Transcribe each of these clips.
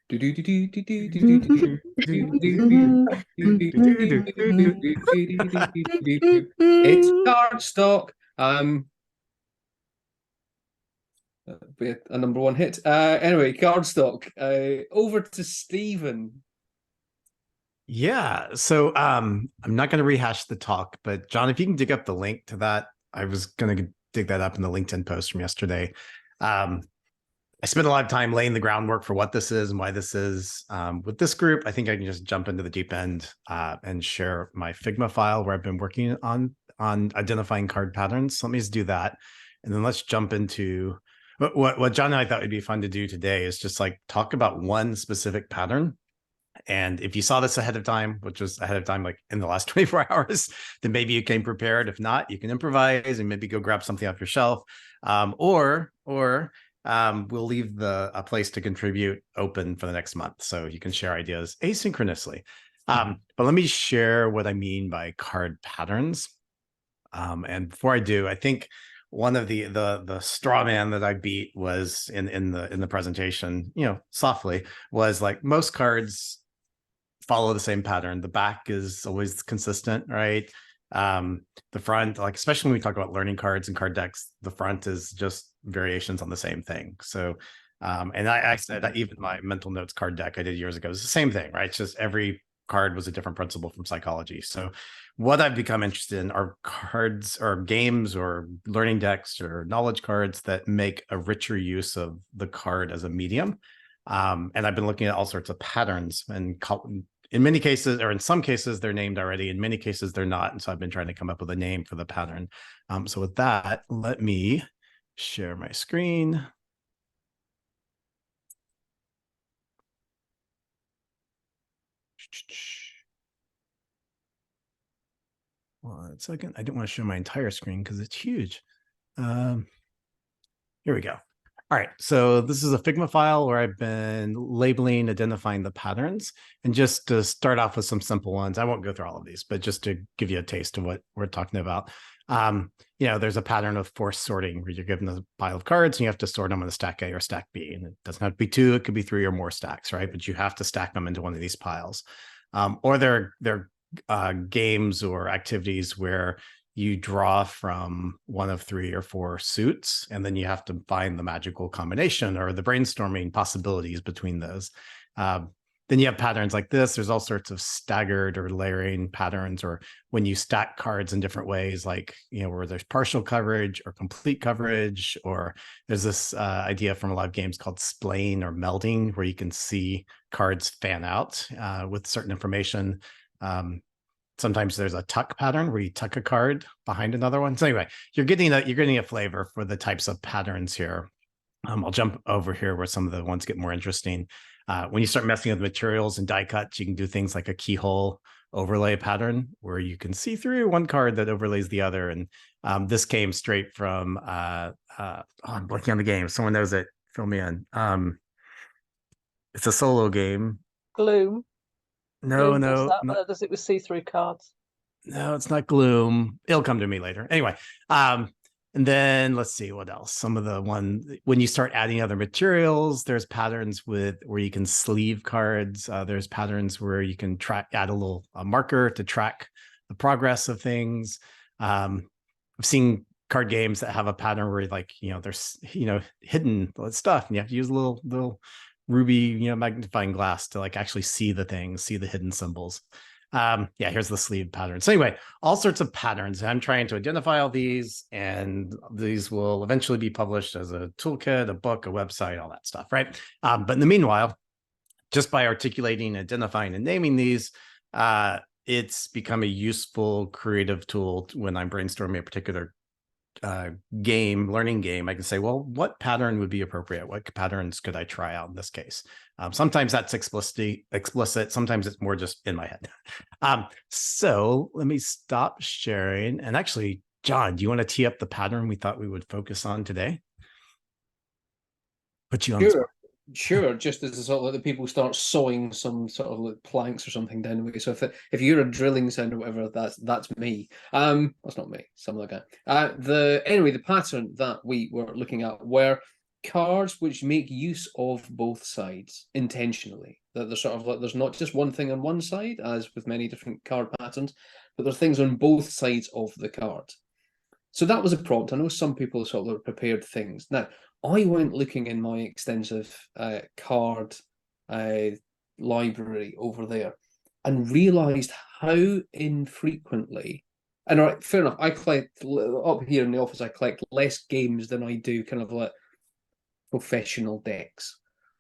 It's Cardstock. Be a number one hit. Anyway, Cardstock. Over to Stephen. Yeah, so I'm not going to rehash the talk, but John, if you can dig up the link to that, I was going to dig that up in the LinkedIn post from yesterday. I spent a lot of time laying the groundwork for what this is and why this is. With this group, I think I can just jump into the deep end and share my Figma file where I've been working on identifying card patterns. So let me just do that, and then let's jump into what John and I thought would be fun to do today is just like talk about one specific pattern. And if you saw this ahead of time, which was ahead of time, like in the last 24 hours, then maybe you came prepared. If not, you can improvise and maybe go grab something off your shelf, or we'll leave a place to contribute open for the next month, so you can share ideas asynchronously. But let me share what I mean by card patterns. And before I do, I think one of the straw man that I beat was in the presentation, softly, was like most cards follow the same pattern. The back is always consistent, right? The front, like especially when we talk about learning cards and card decks, the front is just variations on the same thing. So, and I said that even my mental notes card deck I did years ago is the same thing, right? It's just every card was a different principle from psychology. So what I've become interested in are cards or games or learning decks or knowledge cards that make a richer use of the card as a medium. And I've been looking at all sorts of patterns, and in many cases, or in some cases, they're named already. In many cases, they're not. And so I've been trying to come up with a name for the pattern. So with that, let me share my screen. One second. I didn't want to show my entire screen because it's huge. Here we go. All right, so this is a Figma file where I've been labeling, identifying the patterns. And just to start off with some simple ones, I won't go through all of these, but just to give you a taste of what we're talking about. There's a pattern of forced sorting where you're given a pile of cards and you have to sort them on a stack A or stack B. And it doesn't have to be two, it could be three or more stacks, right? But you have to stack them into one of these piles. Or there are games or activities where you draw from one of three or four suits, and then you have to find the magical combination or the brainstorming possibilities between those. Then you have patterns like this. There's all sorts of staggered or layering patterns, or when you stack cards in different ways, like, where there's partial coverage or complete coverage, or there's this idea from a lot of games called splaying or melding, where you can see cards fan out with certain information. Sometimes there's a tuck pattern where you tuck a card behind another one. So anyway, you're getting a flavor for the types of patterns here. I'll jump over here where some of the ones get more interesting. When you start messing with materials and die cuts, you can do things like a keyhole overlay pattern where you can see through one card that overlays the other. And this came straight from, I'm blanking on the game. Someone knows it, fill me in. It's a solo game. Gloom. No, Gloom no. does it with see-through cards? No, it's not Gloom. It'll come to me later. Anyway, and then let's see what else. Some of the when you start adding other materials, there's patterns where you can sleeve cards. There's patterns where you can add a little marker to track the progress of things. I've seen card games that have a pattern where there's hidden stuff, and you have to use a little ruby magnifying glass to actually see the things, see the hidden symbols. Here's the sleeve pattern. So anyway, all sorts of patterns. I'm trying to identify all these, and these will eventually be published as a toolkit, a book, a website, all that stuff, right? But in the meanwhile, just by articulating, identifying, and naming these, it's become a useful creative tool when I'm brainstorming a particular learning game. I can say, well, what pattern would be appropriate? What patterns could I try out in this case? Sometimes that's explicit. Sometimes it's more just in my head. So let me stop sharing. And actually, John, do you want to tee up the pattern we thought we would focus on today? Put you on the spot. Sure, just as sort of like the people start sawing some sort of planks or something down the way. So if you're a drilling sound or whatever, that's me. That's not me, something like that. The pattern that we were looking at were cards which make use of both sides intentionally. That there's sort of like there's not just one thing on one side, as with many different card patterns, but there's things on both sides of the card. So that was a prompt. I know some people sort of prepared things. Now, I went looking in my extensive card library over there and realised how infrequently, and all right, fair enough, I collect, up here in the office, I collect less games than I do kind of like professional decks.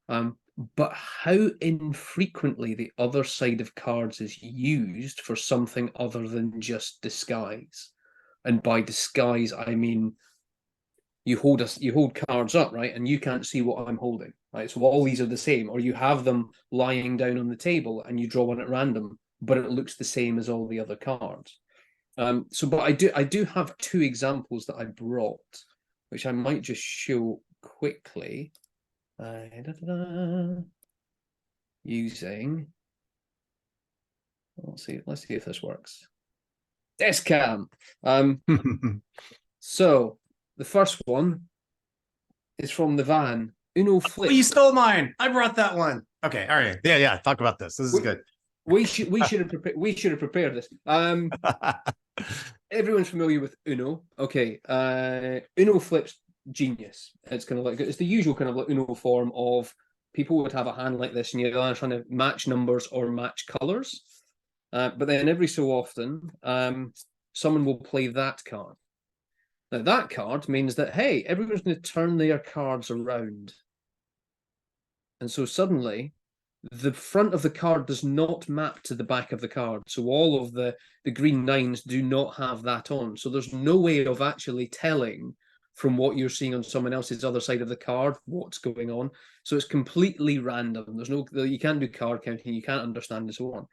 But how infrequently the other side of cards is used for something other than just disguise. And by disguise, I mean you hold cards up, right, and you can't see what I'm holding, right? So all these are the same, or you have them lying down on the table and you draw one at random, but it looks the same as all the other cards. But I do have two examples that I brought, which I might just show quickly. Using, let's see if this works. Deskcam. So the first one is from the van. Uno Flip. Oh, you stole mine. I brought that one. Okay, all right. Yeah. Talk about this. This is good. We should have prepared this. Everyone's familiar with Uno. Okay. Uno Flip's genius. It's kind of like it's the usual kind of like Uno form of people would have a hand like this, and you're either trying to match numbers or match colors. But then every so often, someone will play that card. Now, that card means that, hey, everyone's going to turn their cards around. And so suddenly, the front of the card does not map to the back of the card. So all of the green nines do not have that on. So there's no way of actually telling from what you're seeing on someone else's other side of the card what's going on. So it's completely random. There's no, you can't do card counting, you can't understand and so on.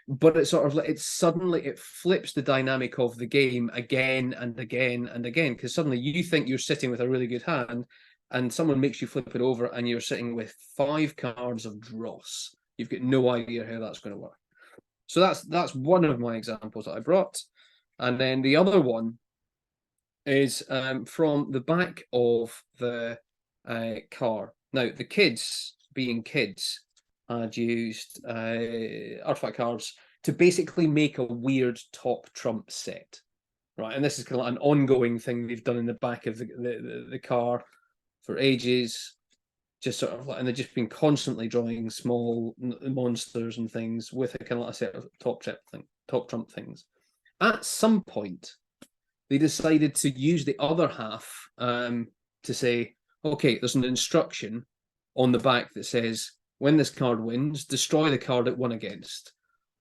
But it's sort of like it flips the dynamic of the game again and again and again, because suddenly you think you're sitting with a really good hand and someone makes you flip it over and you're sitting with 5 cards of dross. You've got no idea how that's going to work. So that's one of my examples that I brought. And then the other one is from the back of the car. Now, the kids, being kids, had used artifact cards to basically make a weird top trump set, right? And this is kind of like an ongoing thing they've done in the back of the car for ages, just sort of like, and they've just been constantly drawing small monsters and things with a kind of like a set of top trump things. At some point, they decided to use the other half to say, okay, there's an instruction on the back that says, when this card wins, destroy the card it won against.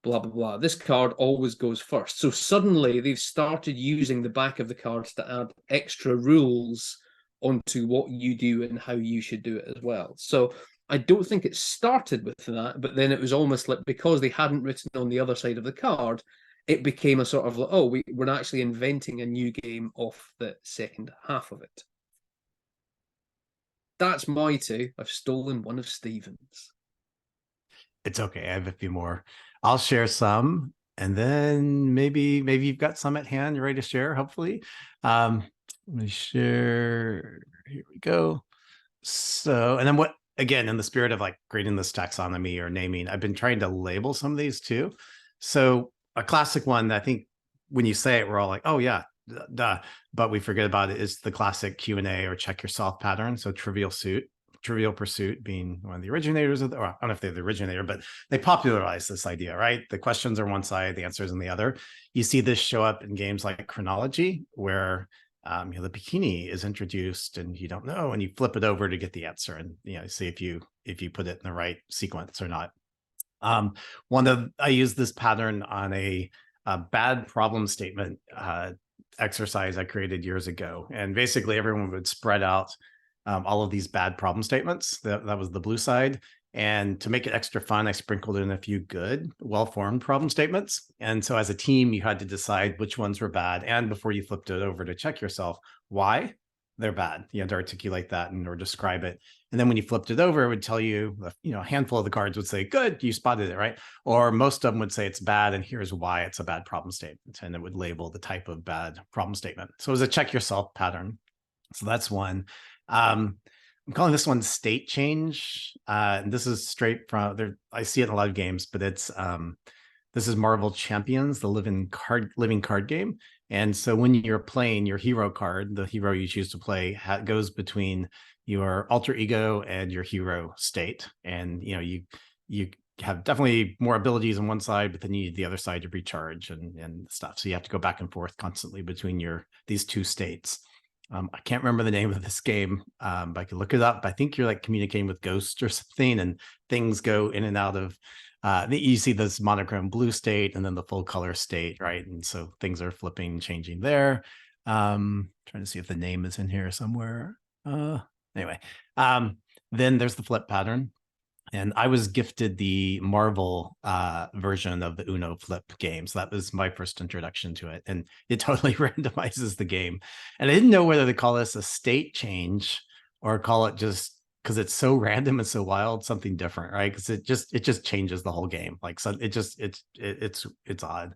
Blah, blah, blah. This card always goes first. So suddenly they've started using the back of the cards to add extra rules onto what you do and how you should do it as well. So I don't think it started with that, but then it was almost like because they hadn't written on the other side of the card, it became a sort of like, oh, we're actually inventing a new game off the second half of it. That's my two. I've stolen one of Stephen's. It's okay. I have a few more. I'll share some, and then maybe you've got some at hand. You're ready to share, hopefully. Let me share. Here we go. So, and then what, again, in the spirit of like creating this taxonomy or naming, I've been trying to label some of these too. So a classic one that I think when you say it, we're all like, oh yeah, duh, but we forget about it is the classic Q&A or check yourself pattern. So Trivial Pursuit being one of the originators of the, or I don't know if they're the originator, but they popularized this idea, right? The questions are one side, the answers on the other. You see this show up in games like Chronology, where the bikini is introduced and you don't know, and you flip it over to get the answer, and see if you put it in the right sequence or not. I used this pattern on a bad problem statement exercise I created years ago, and basically everyone would spread out all of these bad problem statements. That was the blue side. And to make it extra fun, I sprinkled in a few good, well-formed problem statements. And so as a team, you had to decide which ones were bad. And before you flipped it over to check yourself, why they're bad. You had to articulate that or describe it. And then when you flipped it over, it would tell you, a handful of the cards would say, good, you spotted it, right? Or most of them would say it's bad, and here's why it's a bad problem statement. And it would label the type of bad problem statement. So it was a check yourself pattern. So that's one. I'm calling this one state change. And this is straight from there. I see it in a lot of games, but it's this is Marvel Champions, the living card game. And so when you're playing your hero card, the hero you choose to play goes between your alter ego and your hero state. And you have definitely more abilities on one side, but then you need the other side to recharge and stuff. So you have to go back and forth constantly between these two states. I can't remember the name of this game, but I could look it up. I think you're like communicating with ghosts or something, and things go in and out of. You see this monochrome blue state and then the full color state, right? And so things are flipping, changing there. Trying to see if the name is in here somewhere. Anyway, then there's the flip pattern. And I was gifted the Marvel version of the Uno flip game. So that was my first introduction to it. And it totally randomizes the game. And I didn't know whether to call this a state change or call it just, because it's so random and so wild, something different, right? Because it just changes the whole game. Like, so it's odd.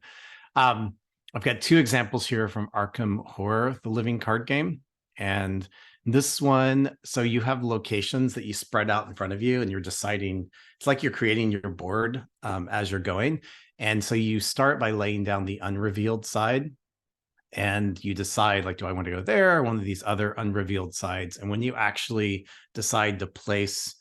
I've got two examples here from Arkham Horror, the living card game. And this one, so you have locations that you spread out in front of you and you're deciding, it's like you're creating your board as you're going. And so you start by laying down the unrevealed side and you decide, like, do I want to go there or one of these other unrevealed sides? And when you actually decide to place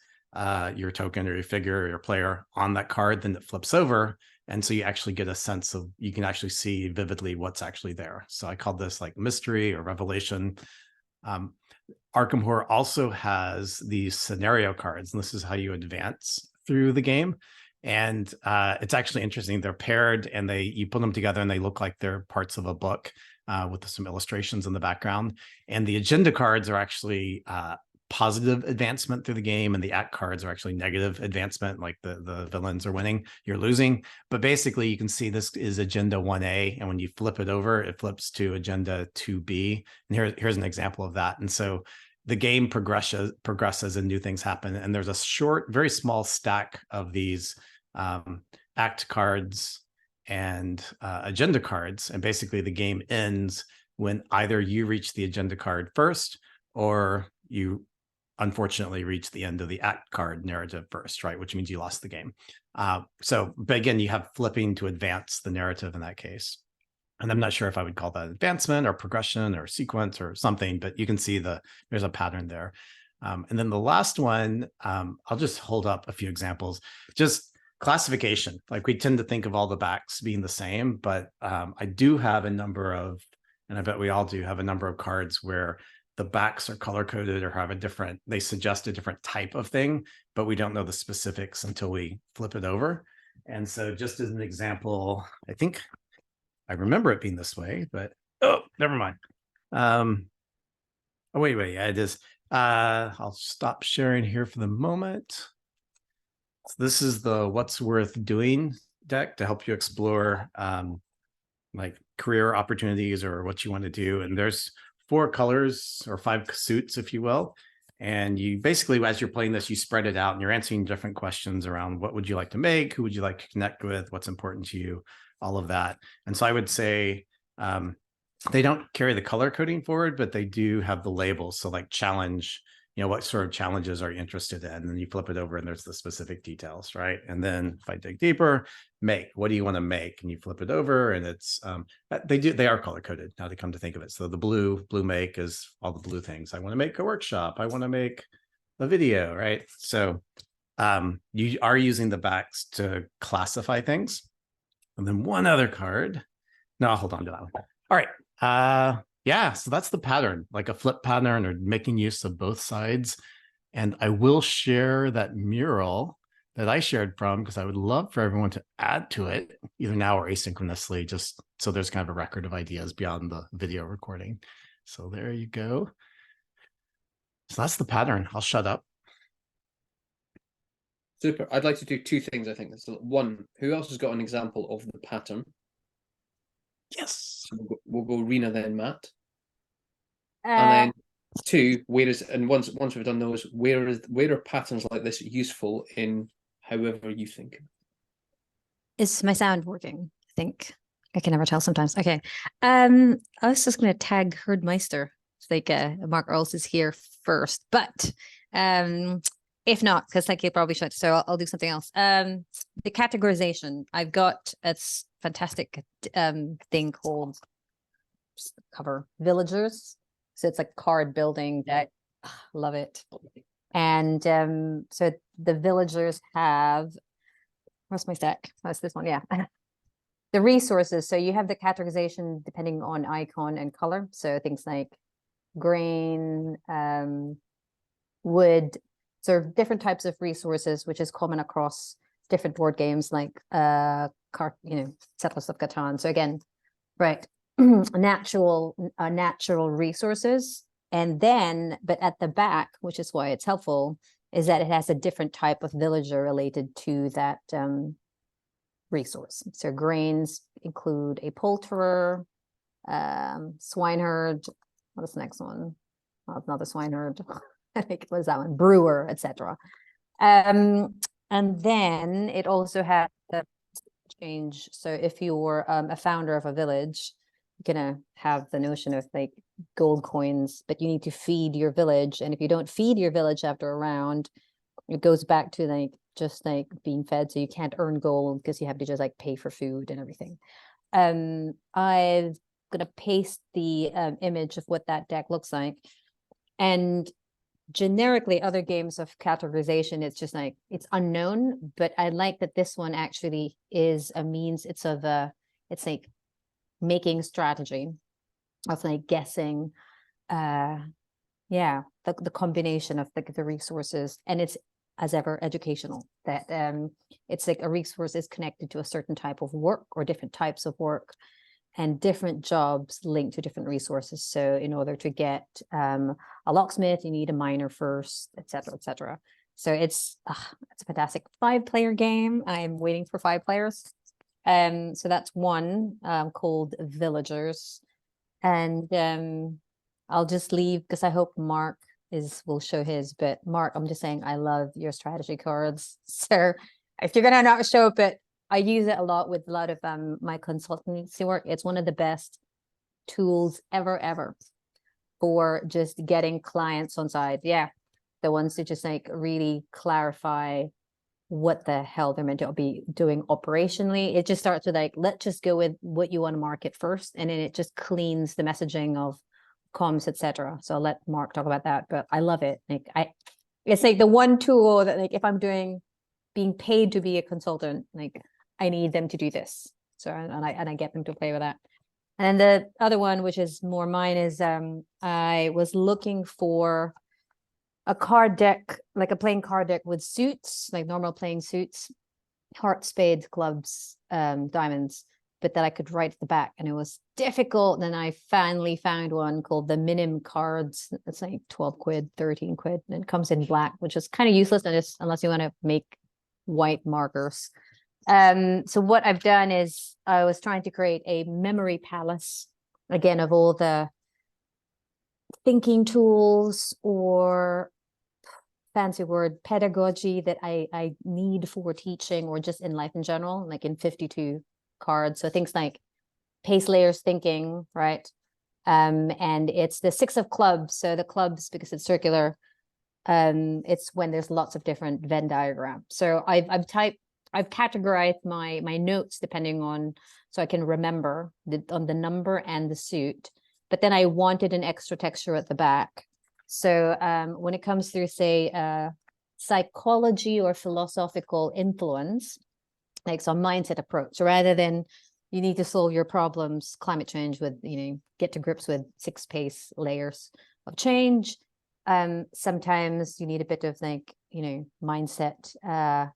your token or your figure or your player on that card, then it flips over. And so you actually get a sense of, you can actually see vividly what's actually there. So I called this like mystery or revelation. Arkham Horror also has these scenario cards, and this is how you advance through the game. And it's actually interesting. They're paired, and you put them together, and they look like they're parts of a book with some illustrations in the background. And the agenda cards are actually positive advancement through the game, and the act cards are actually negative advancement, like the villains are winning, you're losing. But basically you can see this is agenda 1A, and when you flip it over, it flips to agenda 2B. And here's an example of that. And so the game progresses and new things happen. And there's a short, very small stack of these act cards and agenda cards. And basically the game ends when either you reach the agenda card first or you unfortunately reach the end of the act card narrative first, right? Which means you lost the game. But again, you have flipping to advance the narrative in that case. And I'm not sure if I would call that advancement or progression or sequence or something, but you can see there's a pattern there. And then the last one, I'll just hold up a few examples. Just classification. Like, we tend to think of all the backs being the same, but I do have a number of, and I bet we all do have a number of cards where the backs are color coded or they suggest a different type of thing, but we don't know the specifics until we flip it over. And so just as an example, I think I remember it being this way, but never mind. Oh, wait, yeah, it is. I'll stop sharing here for the moment. So this is the What's Worth Doing deck to help you explore like career opportunities or what you want to do. And there's 4 colors or 5 suits, if you will. And you basically, as you're playing this, you spread it out and you're answering different questions around what would you like to make? Who would you like to connect with? What's important to you? All of that. And so I would say they don't carry the color coding forward, but they do have the labels. So like challenge, what sort of challenges are you interested in? And then you flip it over and there's the specific details, right? And then if I dig deeper, make, what do you want to make? And you flip it over and it's, they are color coded now to come to think of it. So the blue make is all the blue things. I want to make a workshop. I want to make a video, right? So you are using the backs to classify things. And then one other card. No, I'll hold on to that one. All right. Yeah, so that's the pattern, like a flip pattern or making use of both sides. And I will share that mural that I shared from, because I would love for everyone to add to it, either now or asynchronously, just so there's kind of a record of ideas beyond the video recording. So there you go. So that's the pattern. I'll shut up. Super. I'd like to do 2 things, I think. So one, who else has got an example of the pattern? Yes. So we'll go Rena, then Matt. And then 2, once we've done those, where are patterns like this useful in however you think? Is my sound working? I think I can never tell sometimes. Okay. I was just going to tag Herdmeister. It's like Mark Earls is here first, but If not, because like you probably should, so I'll do something else. The categorization. I've got a fantastic thing called cover Villagers. So it's like card building deck. Love it. And so the villagers have, where's my stack? That's this one, yeah. The resources. So you have the categorization depending on icon and color. So things like grain, wood, sort of different types of resources, which is common across different board games like Settlers of Catan. So again, right, natural resources. And then, but at the back, which is why it's helpful, is that it has a different type of villager related to that resource. So grains include a poulterer, swineherd. What's the next one? Oh, another swineherd. I think what is that one? Brewer, etc. And then it also has the change. So if you're a founder of a village, you're gonna have the notion of like gold coins, but you need to feed your village. And if you don't feed your village after a round, it goes back to like just like being fed. So you can't earn gold because you have to just like pay for food and everything. I've gonna paste the image of what that deck looks like. And generically other games of categorization, it's just like it's unknown, but I like that this one actually is a means. It's like making strategy of like guessing the combination of the resources, and it's as ever educational, that it's like a resource is connected to a certain type of work or different types of work and different jobs linked to different resources. So in order to get a locksmith, you need a miner first, etc., etc. So it's a fantastic 5-player game. I'm waiting for 5 players. So that's one called Villagers. And I'll just leave because I hope Mark will show his. But Mark, I'm just saying I love your strategy cards. So if you're gonna not show up, but I use it a lot with a lot of my consultancy work. It's one of the best tools ever for just getting clients on side. Yeah, the ones that just like really clarify what the hell they're meant to be doing operationally. It just starts with like, let's just go with what you want to market first, and then it just cleans the messaging of comms, etc. So I'll let Mark talk about that, but I love it. Like it's like the one tool that like if I'm being paid to be a consultant, like I need them to do this. So and I get them to play with that. And the other one, which is more mine, is I was looking for a card deck, like a playing card deck with suits, like normal playing suits, hearts, spades, clubs, diamonds, but that I could write at the back. And it was difficult. Then I finally found one called the Minim cards. It's like 12 quid, 13 quid, and it comes in black, which is kind of useless unless you want to make white markers. So what I've done is I was trying to create a memory palace, again, of all the thinking tools or fancy word pedagogy that I need for teaching or just in life in general, like in 52 cards. So things like pace layers thinking, right? And it's the 6 of clubs. So the clubs, because it's circular, it's when there's lots of different Venn diagrams. So I've categorized my notes depending on, so I can remember on the number and the suit, but then I wanted an extra texture at the back. So when it comes through, say, psychology or philosophical influence, like some mindset approach, so rather than you need to solve your problems, climate change with, get to grips with 6 pace layers of change. Sometimes you need a bit of like, mindset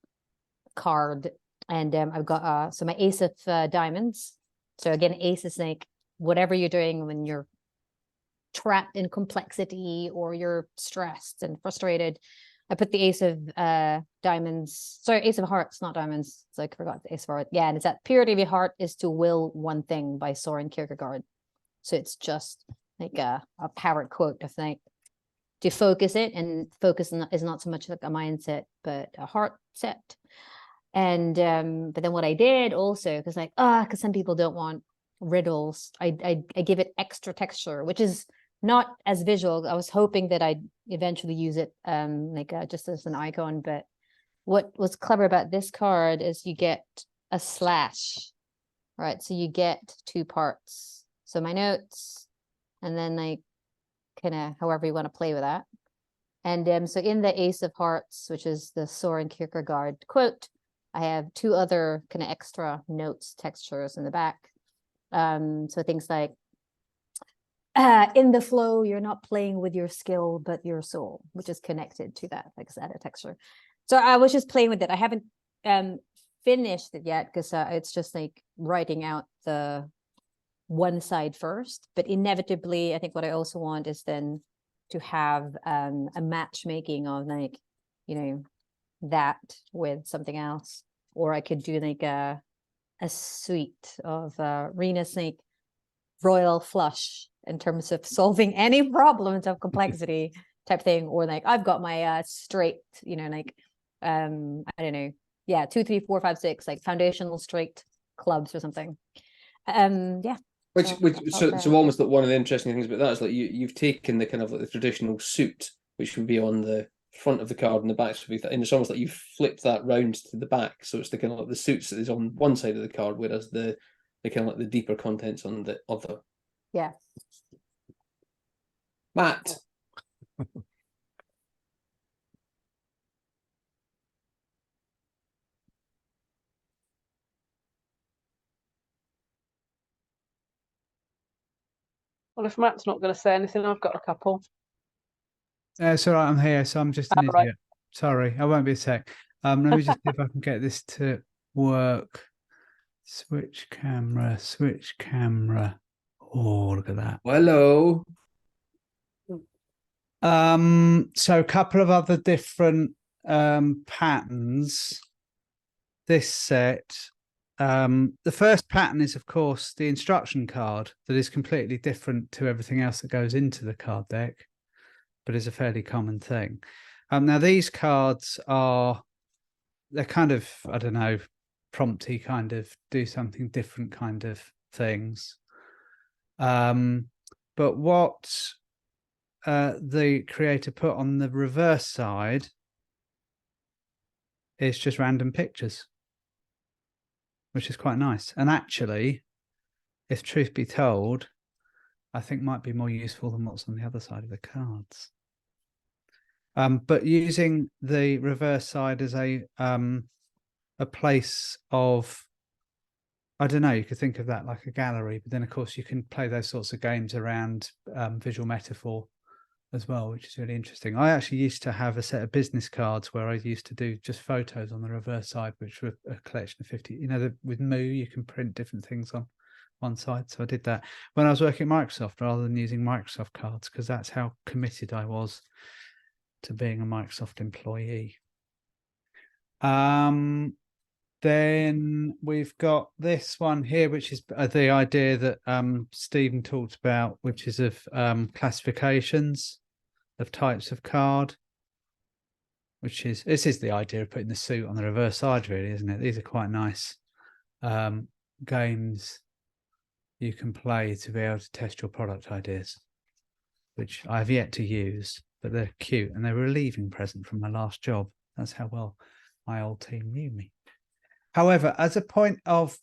card. And I've got so my ace of diamonds. So again, ace is like whatever you're doing when you're trapped in complexity or you're stressed and frustrated. I put the ace of diamonds, sorry, ace of hearts, not diamonds. So I forgot the ace of hearts. Yeah, and it's that purity of your heart is to will one thing by Soren Kierkegaard. So it's just like a power quote of like to focus it, and focus is not so much like a mindset, but a heart set. And but then what I did also, because some people don't want riddles, I give it extra texture, which is not as visual. I was hoping that I'd eventually use it just as an icon, but what was clever about this card is you get a slash, right? So you get two parts. So my notes, and then like kind of however you want to play with that. And so in the Ace of Hearts, which is the Soren Kierkegaard quote, I have two other kind of extra notes, textures in the back. So things like, in the flow, you're not playing with your skill, but your soul, which is connected to that, like I said, a texture. So I was just playing with it. I haven't finished it yet because it's just like writing out the one side first. But inevitably, I think what I also want is then to have a matchmaking of like, you know, that with something else. Or I could do like a suite of Rena's like royal flush in terms of solving any problems of complexity type thing. Or like I've got my straight, you know, like I don't know, yeah, 2, 3, 4, 5, 6, like foundational straight clubs or something. Yeah. So almost like one of the interesting things about that is like you've taken the kind of like the traditional suit, which would be on the front of the card and the back would be and it's almost like you've flipped that round to the back, so it's the kind of like the suits that is on one side of the card, whereas the kind of like the deeper contents on the other. Yeah. Matt. Well, if Matt's not going to say anything, I've got a couple. It's all right, I'm here, so I'm just an idiot. Right. Sorry, I won't be a sec. Let me just see if I can get this to work. Switch camera, switch camera. Oh, look at that. Hello. So a couple of other different patterns. This set. The first pattern is, of course, the instruction card that is completely different to everything else that goes into the card deck, but is a fairly common thing. Now these cards they're kind of, I don't know, prompty kind of do something different kind of things. But what the creator put on the reverse side is just random pictures, which is quite nice. And actually, if truth be told, I think might be more useful than what's on the other side of the cards. But using the reverse side as a place of, I don't know, you could think of that like a gallery, but then of course you can play those sorts of games around visual metaphor as well, which is really interesting. I actually used to have a set of business cards where I used to do just photos on the reverse side, which were a collection of 50, you know, with Moo, you can print different things on one side. So I did that when I was working at Microsoft rather than using Microsoft cards, because that's how committed I was to being a Microsoft employee. Then we've got this one here, which is the idea that Stephen talked about, which is of classifications of types of card, this is the idea of putting the suit on the reverse side, really, isn't it? These are quite nice games you can play to be able to test your product ideas, which I have yet to use, but they're cute and they were a leaving present from my last job. That's how well my old team knew me. However, as a point of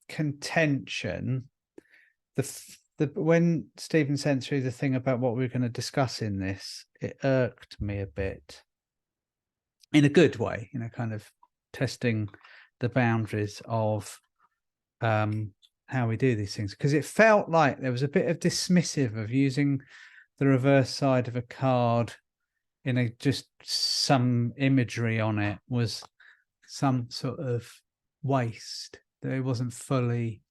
contention, when Stephen sent through the thing about what we were going to discuss in this, it irked me a bit in a good way, you know, kind of testing the boundaries of how we do these things, because it felt like there was a bit of dismissive of using the reverse side of a card in a just some imagery on it was some sort of waste, that it wasn't fully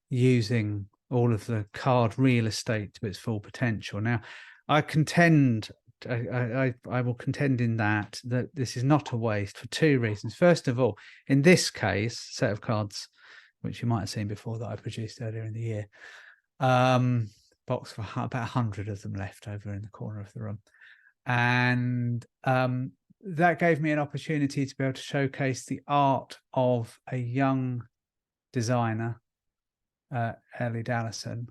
using all of the card real estate to its full potential. Now, I contend, I will contend in that this is not a waste for two reasons. First of all, in this case, set of cards, which you might have seen before that I produced earlier in the year, box for about 100 of them left over in the corner of the room. And that gave me an opportunity to be able to showcase the art of a young designer, Ellie Dallison.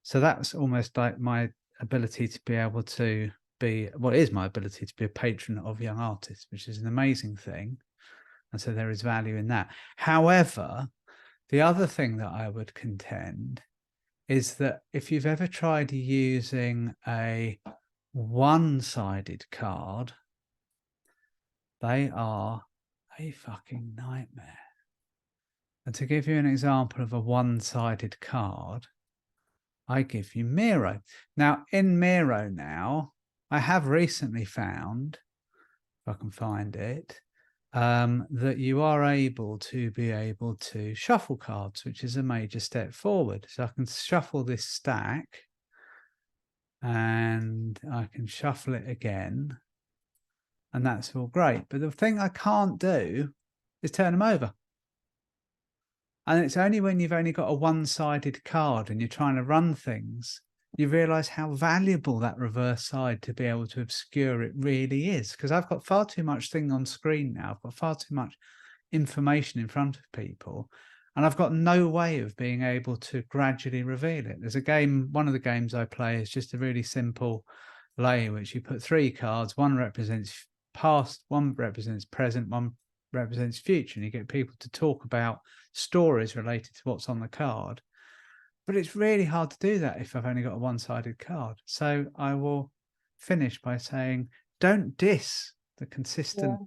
So that's almost like my ability to be able to be, well, it is my ability to be a patron of young artists, which is an amazing thing. And so there is value in that. However, the other thing that I would contend is that if you've ever tried using a one-sided card, they are a fucking nightmare. And to give you an example of a one-sided card, I give you Miro. Now, in Miro now, I have recently found, if I can find it, that you are able to shuffle cards, which is a major step forward. So I can shuffle this stack and I can shuffle it again, and that's all great. But the thing I can't do is turn them over. And it's only when you've only got a one-sided card and you're trying to run things, you realize how valuable that reverse side to be able to obscure it really is. Because I've got far too much thing on screen now. I've got far too much information in front of people. And I've got no way of being able to gradually reveal it. There's a game, one of the games I play is just a really simple lay in which you put 3 cards. One represents past, one represents present, one represents future. And you get people to talk about stories related to what's on the card. But it's really hard to do that if I've only got a one-sided card. So I will finish by saying, don't diss the consistent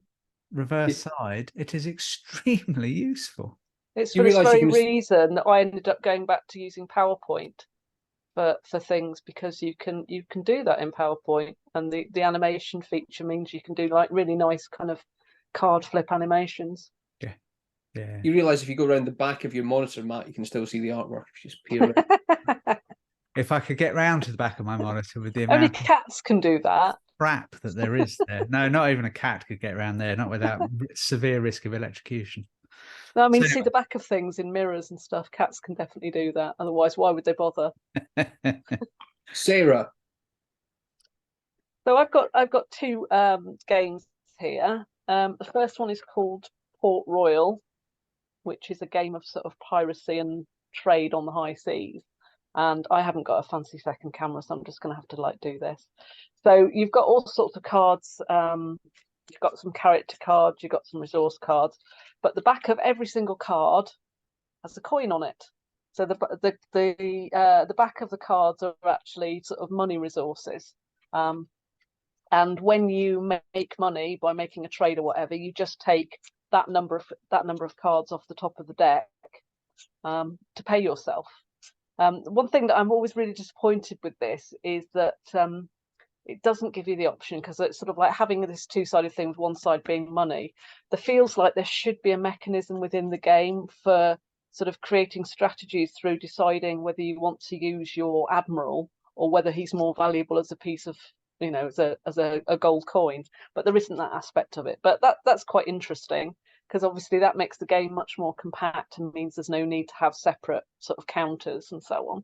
reverse side. It is extremely useful. It's You for this realise you very can reason that I ended up going back to using PowerPoint for things, because you can do that in PowerPoint, and the animation feature means you can do like really nice kind of card flip animations. Yeah. You realise if you go around the back of your monitor, Matt, you can still see the artwork. If you just peer around. If I could get round to the back of my monitor with the Only amount of cats can do that. crap that there is there. No, not even a cat could get around there, not without severe risk of electrocution. No, I mean, So- see the back of things in mirrors and stuff. Cats can definitely do that. Otherwise, why would they bother? Sarah, So I've got 2 games here. The first one is called Port Royal, which is a game of sort of piracy and trade on the high seas. And I haven't got a fancy second camera, so I'm just going to have to like do this. So you've got all sorts of cards. You've got some character cards, you've got some resource cards, but the back of every single card has a coin on it. So the back of the cards are actually sort of money resources. And when you make money by making a trade or whatever, you just take that number of cards off the top of the deck to pay yourself. One thing that I'm always really disappointed with this is that it doesn't give you the option, because it's sort of like having this 2-sided thing with one side being money. There feels like there should be a mechanism within the game for sort of creating strategies through deciding whether you want to use your admiral or whether he's more valuable as a piece of, as a gold coin. But there isn't that aspect of it. But that's quite interesting, because obviously that makes the game much more compact and means there's no need to have separate sort of counters and so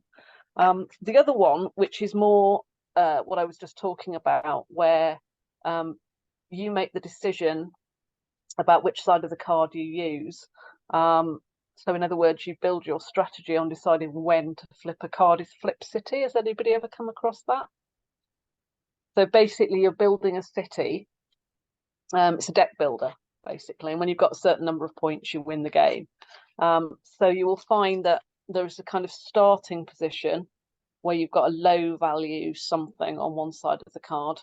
on. The other one, which is more what I was just talking about, where you make the decision about which side of the card you use. So in other words, you build your strategy on deciding when to flip a card, is Flip City. Has anybody ever come across that? So basically you're building a city. It's a deck builder, basically. And when you've got a certain number of points, you win the game. So you will find that there's a kind of starting position where you've got a low value something on one side of the card.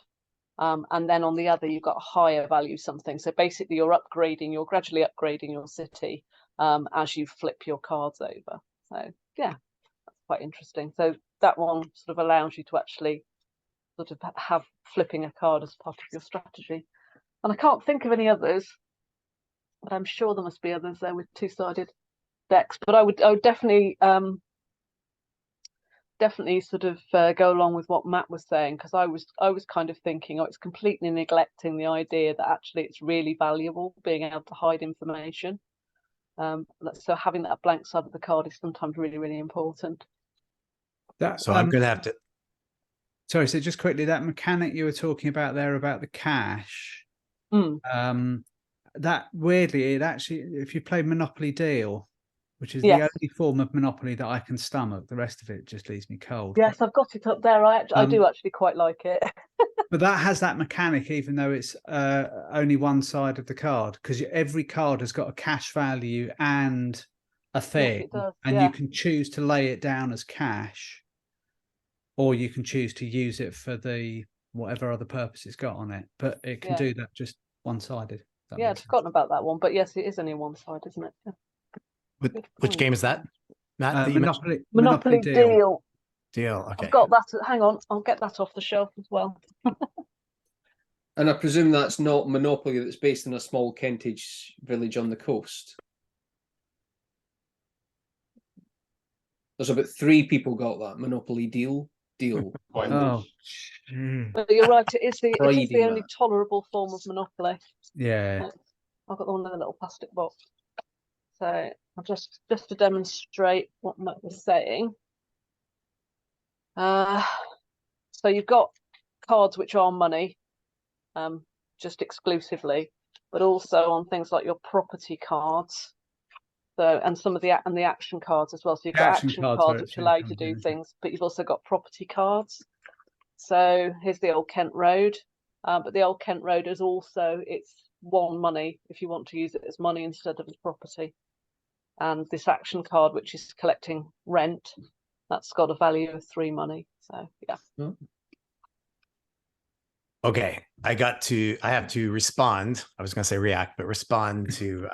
And then on the other, you've got a higher value something. So basically you're gradually upgrading your city as you flip your cards over. So yeah, that's quite interesting. So that one sort of allows you to actually sort of have flipping a card as part of your strategy. And I can't think of any others, but I'm sure there must be others there with 2-sided decks. But I would definitely sort of go along with what Matt was saying, because I was kind of thinking, it's completely neglecting the idea that actually it's really valuable being able to hide information. So having that blank side of the card is sometimes really, really important. That, So I'm going to have to. Sorry, so just quickly, that mechanic you were talking about there about the cash, that weirdly, it actually, if you play Monopoly Deal, which is the only form of Monopoly that I can stomach. The rest of it just leaves me cold. Yes, I've got it up there. I do actually quite like it. But that has that mechanic, even though it's only one side of the card, because every card has got a cash value and a thing, Yes, it does. and you can choose to lay it down as cash, or you can choose to use it for the whatever other purpose it's got on it. But it can do that just one-sided. Yeah, I'd forgotten about that one. But yes, it is only one side, isn't it? Which game is that, Matt? Monopoly Deal. Deal. Okay. I've got that. Hang on, I'll get that off the shelf as well. And I presume that's not Monopoly that's based in a small Kentish village on the coast. There's about 3 people got that. Monopoly Deal. Oh. But you're right, it is the only tolerable form of Monopoly. Yeah. I've got the one in a little plastic box. So I'll just to demonstrate what Matt was saying. So you've got cards which are money, just exclusively, but also on things like your property cards. So and some of the action cards as well. So you've got action cards which allow you to do things, but you've also got property cards. So here's the Old Kent Road, but the Old Kent Road is also, it's 1 money if you want to use it as money instead of as property. And this action card, which is collecting rent, that's got a value of 3 money. So yeah. Okay, I have to respond. I was going to say react, but respond to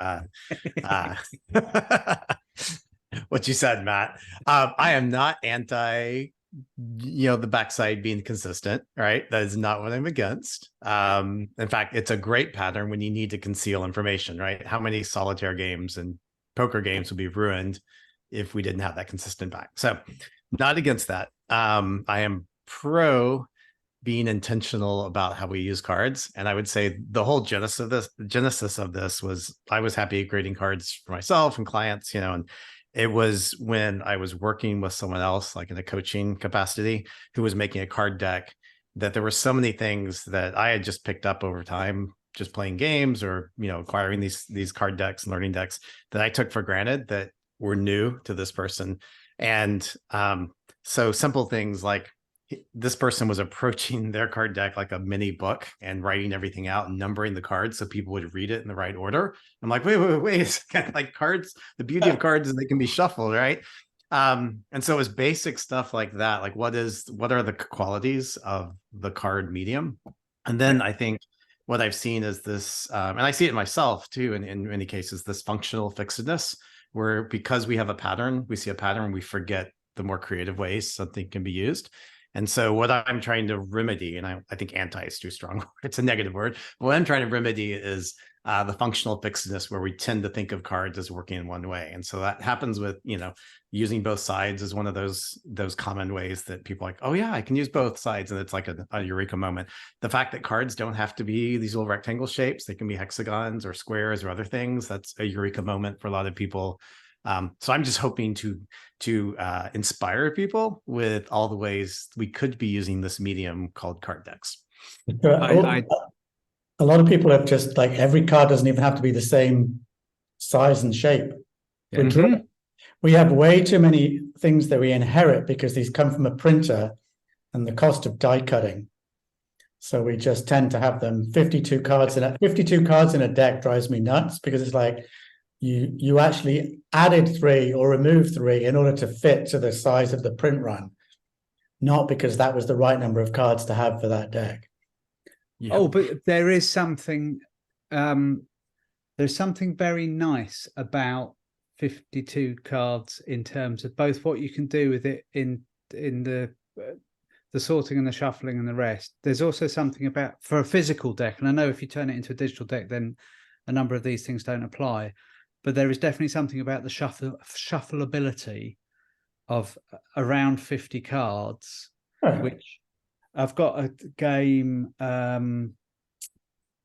what you said, Matt. I am not anti, the backside being consistent, right? That is not what I'm against. In fact, it's a great pattern when you need to conceal information, right? How many solitaire games and poker games would be ruined if we didn't have that consistent back? So not against that. I am pro being intentional about how we use cards. And I would say the whole genesis of this was I was happy creating cards for myself and clients, and it was when I was working with someone else, like in a coaching capacity, who was making a card deck, that there were so many things that I had just picked up over time, just playing games or, acquiring these card decks and learning decks that I took for granted that were new to this person. And so simple things like this person was approaching their card deck like a mini book and writing everything out and numbering the cards so people would read it in the right order. I'm like, wait. It's kind of like cards. The beauty of cards is they can be shuffled, right? And so it was basic stuff like that. Like what are the qualities of the card medium? And then I think what I've seen is this, and I see it myself too, in many cases, this functional fixedness, where because we have a pattern, we see a pattern, we forget the more creative ways something can be used. And so what I'm trying to remedy, and I think anti is too strong, it's a negative word, but what I'm trying to remedy is the functional fixedness, where we tend to think of cards as working in one way. And so that happens with, using both sides is one of those common ways that people are like, oh yeah, I can use both sides. And it's like a eureka moment. The fact that cards don't have to be these little rectangle shapes, they can be hexagons or squares or other things. That's a eureka moment for a lot of people. So I'm just hoping to inspire people with all the ways we could be using this medium called card decks. A lot of people have just like every card doesn't even have to be the same size and shape. Mm-hmm. We have way too many things that we inherit because these come from a printer and the cost of die cutting. So we just tend to have them 52 cards in a deck drives me nuts, because it's like you actually added 3 or removed 3 in order to fit to the size of the print run, not because that was the right number of cards to have for that deck. Yeah. Oh, but there is something, there's something very nice about 52 cards in terms of both what you can do with it in the sorting and the shuffling and the rest. There's also something about, for a physical deck, and I know if you turn it into a digital deck, then a number of these things don't apply. But there is definitely something about the shuffleability of around 50 cards, which I've got a game,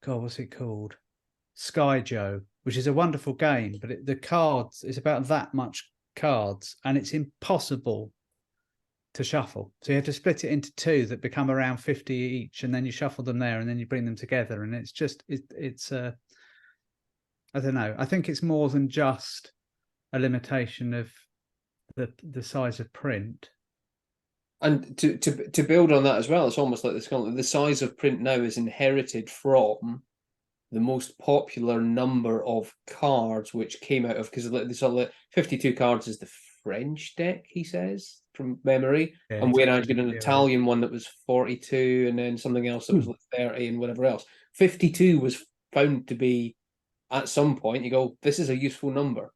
what's it called? Sky Joe, which is a wonderful game, but the cards is about that much cards, and it's impossible to shuffle. So you have to split it into 2 that become around 50 each, and then you shuffle them there, and then you bring them together, and it's just, it's I don't know. I think it's more than just a limitation of the size of print. And to build on that as well, it's almost like this kind of, the size of print now is inherited from the most popular number of cards which came out of, because they saw that 52 cards is the French deck, he says, from memory. Yeah, and whereas exactly. you had an Italian one that was 42, and then something else that was like 30 and whatever else. 52 was found to be, at some point, you go, this is a useful number.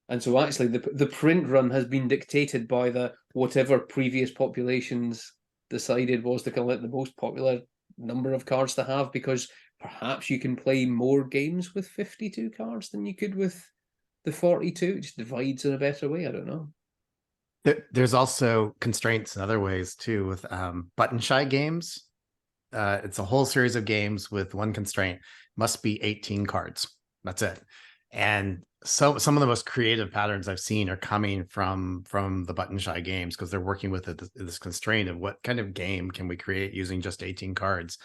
And so actually the print run has been dictated by the whatever previous populations decided was the kind of like the most popular number of cards to have, because perhaps you can play more games with 52 cards than you could with the 42. It just divides in a better way. I don't know. There's also constraints in other ways too with button shy games. It's a whole series of games with one constraint: must be 18 cards. That's it. And so some of the most creative patterns I've seen are coming from the button shy games, because they're working with this constraint of what kind of game can we create using just 18 cards.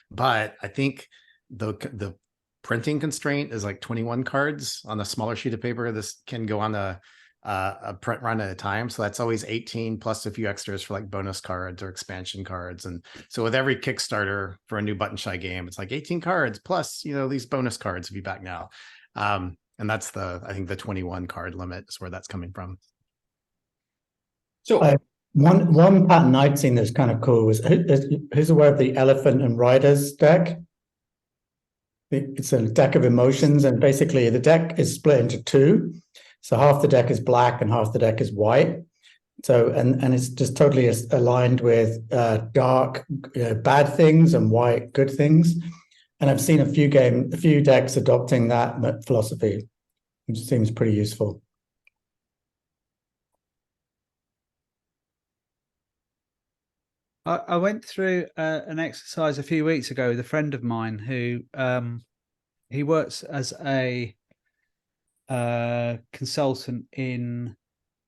But I think the printing constraint is like 21 cards on a smaller sheet of paper. This can go on a print run at a time, so that's always 18 plus a few extras for like bonus cards or expansion cards. And so with every Kickstarter for a new button shy game, it's like 18 cards plus, you know, these bonus cards if you back now. And that's I think the 21 card limit is where that's coming from. So one pattern I'd seen that's kind of cool was, who's aware of the Elephant and Riders deck? It's a deck of emotions, and basically the deck is split into two. So half the deck is black and half the deck is white. So and it's just totally aligned with dark bad things and white good things. And I've seen a few decks adopting that philosophy, which seems pretty useful. I went through an exercise a few weeks ago with a friend of mine who he works as a consultant in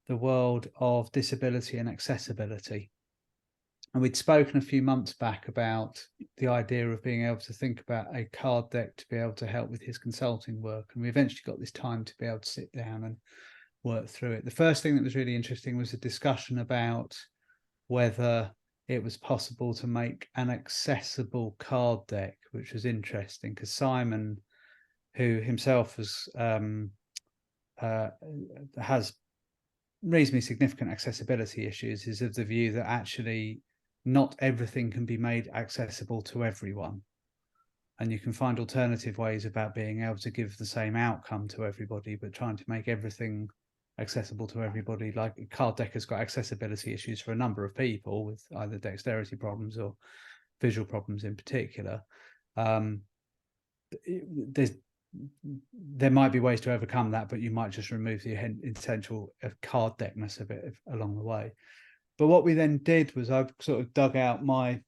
the world of disability and accessibility. And we'd spoken a few months back about the idea of being able to think about a card deck to be able to help with his consulting work. And we eventually got this time to be able to sit down and work through it. The first thing that was really interesting was a discussion about whether it was possible to make an accessible card deck, which was interesting because Simon, who himself has reasonably significant accessibility issues, is of the view that actually not everything can be made accessible to everyone. And you can find alternative ways about being able to give the same outcome to everybody, but trying to make everything accessible to everybody. Like card deck has got accessibility issues for a number of people with either dexterity problems or visual problems in particular. There might be ways to overcome that, but you might just remove the essential card deckness of it along the way. But what we then did was I sort of dug out my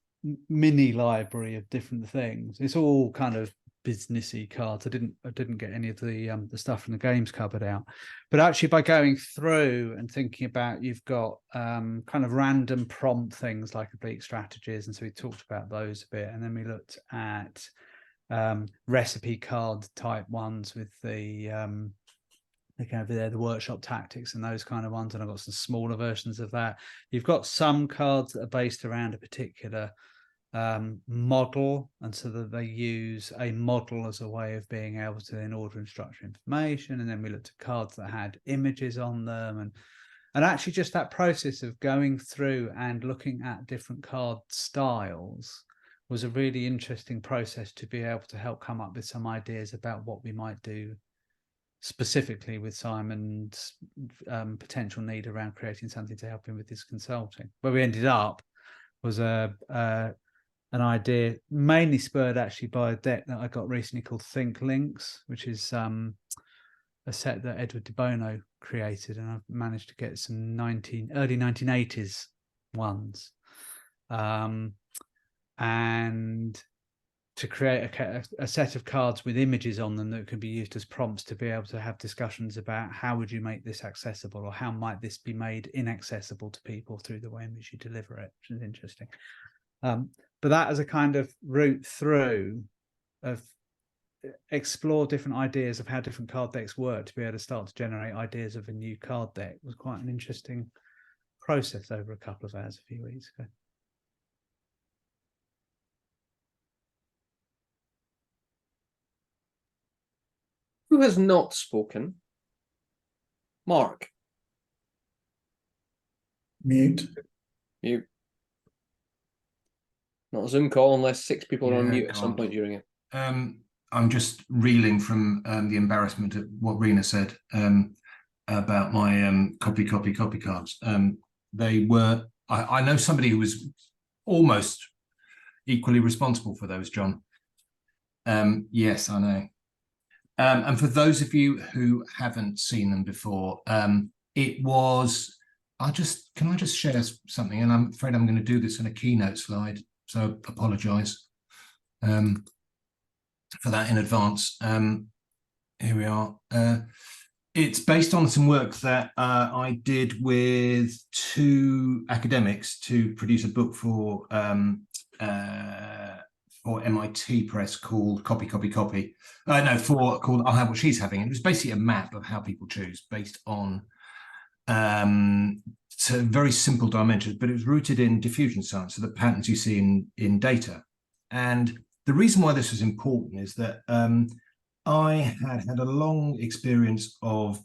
mini library of different things. It's all kind of businessy cards. I didn't get any of the stuff from the games cupboard out, but actually by going through and thinking about, you've got kind of random prompt things like oblique strategies, and so we talked about those a bit, and then we looked at recipe card type ones with the over there, the workshop tactics and those kind of ones, and I've got some smaller versions of that. You've got some cards that are based around a particular model, and so that they use a model as a way of being able to then order and structure information. And then we looked at cards that had images on them, and actually just that process of going through and looking at different card styles was a really interesting process to be able to help come up with some ideas about what we might do specifically with Simon's potential need around creating something to help him with his consulting. Where we ended up was an idea mainly spurred actually by a deck that I got recently called Think Links, which is a set that Edward de Bono created, and I've managed to get some early 1980s ones, and to create a set of cards with images on them that can be used as prompts to be able to have discussions about how would you make this accessible, or how might this be made inaccessible to people through the way in which you deliver it, which is interesting. But that as a kind of route through of explore different ideas of how different card decks work to be able to start to generate ideas of a new card deck was quite an interesting process over a couple of hours a few weeks ago. Who has not spoken? Mark. Mute. Mute. Not a Zoom call unless 6 people are on mute at some can't. point during it. I'm just reeling from the embarrassment of what Rena said about my copy cards. They were, I know somebody who was almost equally responsible for those, John. Yes, I know. And for those of you who haven't seen them before, it was, can I just share something? And I'm afraid I'm going to do this in a keynote slide, so apologise for that in advance. Here we are. It's based on some work that I did with 2 academics to produce a book for MIT Press called Copy. Called I'll Have What She's Having. It was basically a map of how people choose based on so very simple dimensions, but it was rooted in diffusion science, so the patterns you see in data. And the reason why this was important is that I had a long experience of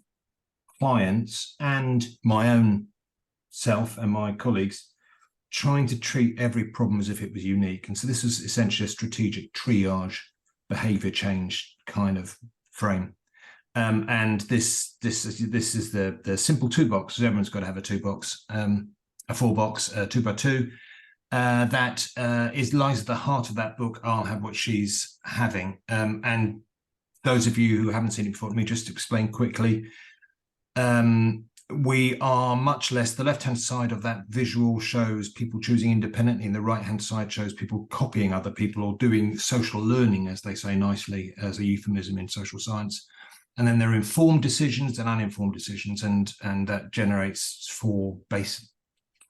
clients and my own self and my colleagues trying to treat every problem as if it was unique. And so this was essentially a strategic triage, behavior change kind of frame. And this is the simple 2-box, because everyone's got to have a 2-box, a 4-box, 2x2. That lies at the heart of that book, I'll Have What She's Having. And those of you who haven't seen it before, let me just explain quickly. We are much less, the left-hand side of that visual shows people choosing independently, and the right-hand side shows people copying other people or doing social learning, as they say nicely, as a euphemism in social science. And then there are informed decisions and uninformed decisions, and that generates 4 basic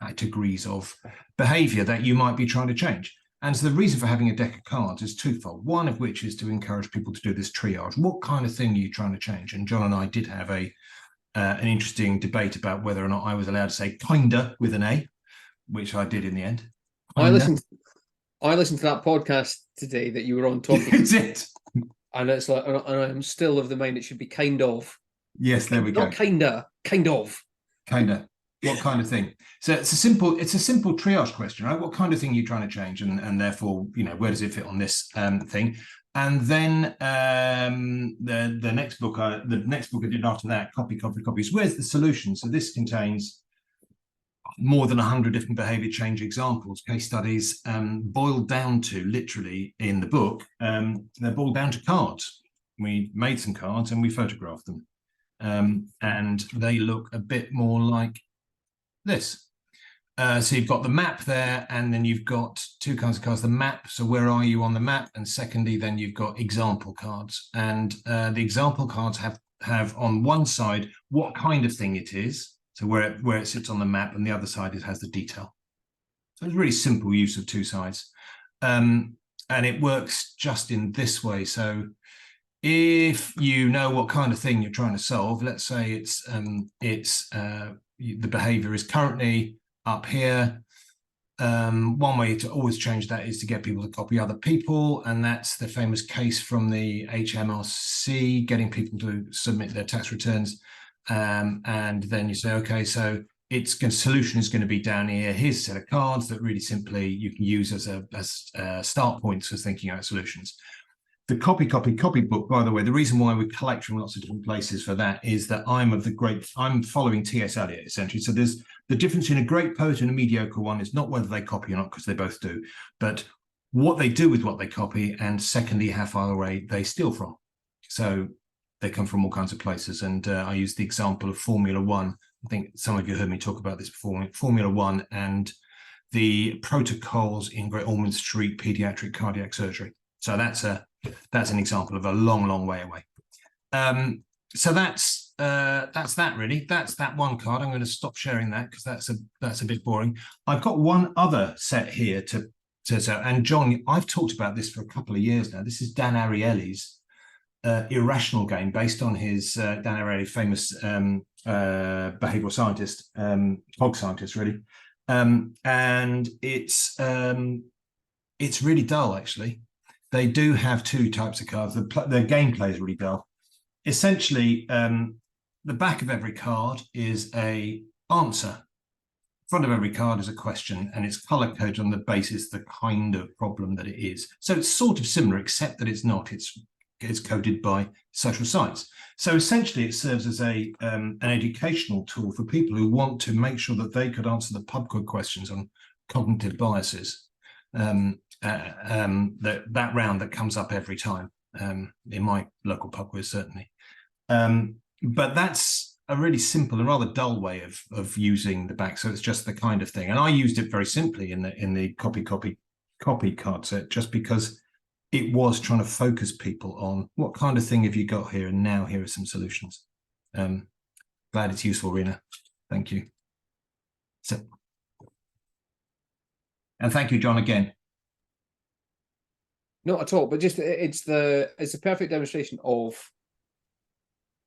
categories of behavior that you might be trying to change. And so the reason for having a deck of cards is twofold. One of which is to encourage people to do this triage. What kind of thing are you trying to change? And John and I did have an interesting debate about whether or not I was allowed to say kinda with an A, which I did in the end. I listened to that podcast today that you were on talking. Is it? And it's like, and I'm still of the mind it should be kind of. Yes, there we go. Not kinda, kind of. Kinda. What kind of thing? So it's a simple triage question, right? What kind of thing are you trying to change, and therefore, where does it fit on this thing? And then the next book I did after that, Copy, is where's the solution? So this contains more than 100 different behavior change examples, case studies, boiled down to, literally in the book, they're boiled down to cards. We made some cards and we photographed them. And they look a bit more like this. So you've got the map there, and then you've got 2 kinds of cards. The map, so where are you on the map? And secondly, then you've got example cards. And the example cards have on one side what kind of thing it is, so where it sits on the map, and the other side it has the detail. So it's really simple use of 2 sides. And it works just in this way. So if you know what kind of thing you're trying to solve, let's say the behavior is currently up here. One way to always change that is to get people to copy other people, and that's the famous case from the HMRC, getting people to submit their tax returns. And then you say, okay, so solution is going to be down here. Here's a set of cards that really simply you can use as start points for thinking out solutions. The copy book, by the way, the reason why we collect from lots of different places for that is that I'm following T.S. Eliot, essentially. So there's the difference in a great poet and a mediocre one is not whether they copy or not, because they both do, but what they do with what they copy, and secondly, how far away they steal from. So they come from all kinds of places. And I use the example of Formula One. I think some of you heard me talk about this before. Formula One and the protocols in Great Ormond Street pediatric cardiac surgery. So that's an example of a long way away. So that's that really. That's that one card. I'm going to stop sharing that because that's a bit boring. I've got one other set here and John, I've talked about this for a couple of years now. This is Dan Ariely's irrational game based on his Dan Ariely, famous behavioral scientist, hog scientist, really. And it's really dull, actually. They do have two types of cards. The gameplay is really dull. Essentially, the back of every card is a answer. Front of every card is a question, and it's color coded on the basis of the kind of problem that it is. So it's sort of similar, except that it's not. It's coded by social science. So essentially, it serves as an educational tool for people who want to make sure that they could answer the pub quiz questions on cognitive biases. That round that comes up every time in my local pub quiz, certainly. But that's a really simple and rather dull way of using the back. So it's just the kind of thing. And I used it very simply in the copy card set, just because it was trying to focus people on what kind of thing have you got here, and now here are some solutions. Glad it's useful, Rena. Thank you. So, and thank you, John, again. Not at all, but just it's a perfect demonstration of.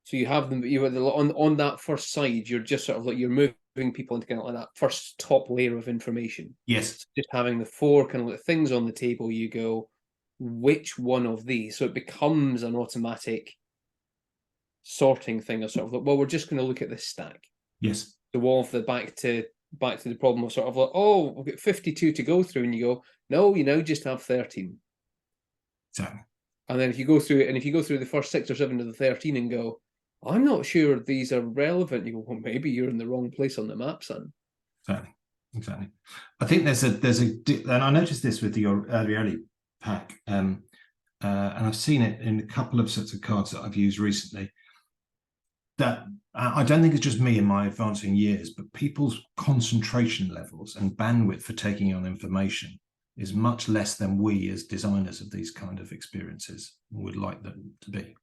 So you have them, on that first side, you're just sort of like, you're moving people into kind of like that first top layer of information. Yes. So just having the four kind of like things on the table, you go, which one of these? So it becomes an automatic sorting thing of sort of like, well, we're just going to look at this stack. Yes. So of the back to the problem of sort of like, oh, we've got 52 to go through, and you go, no, you now just have 13. Exactly. And then if you go through the first 6 or 7 of the 13 and go, I'm not sure these are relevant, you go, well, maybe you're in the wrong place on the map, son. Exactly. I think there's and I noticed this with your early pack, and I've seen it in a couple of sets of cards that I've used recently, that I don't think it's just me in my advancing years, but people's concentration levels and bandwidth for taking on information is much less than we as designers of these kind of experiences would like them to be.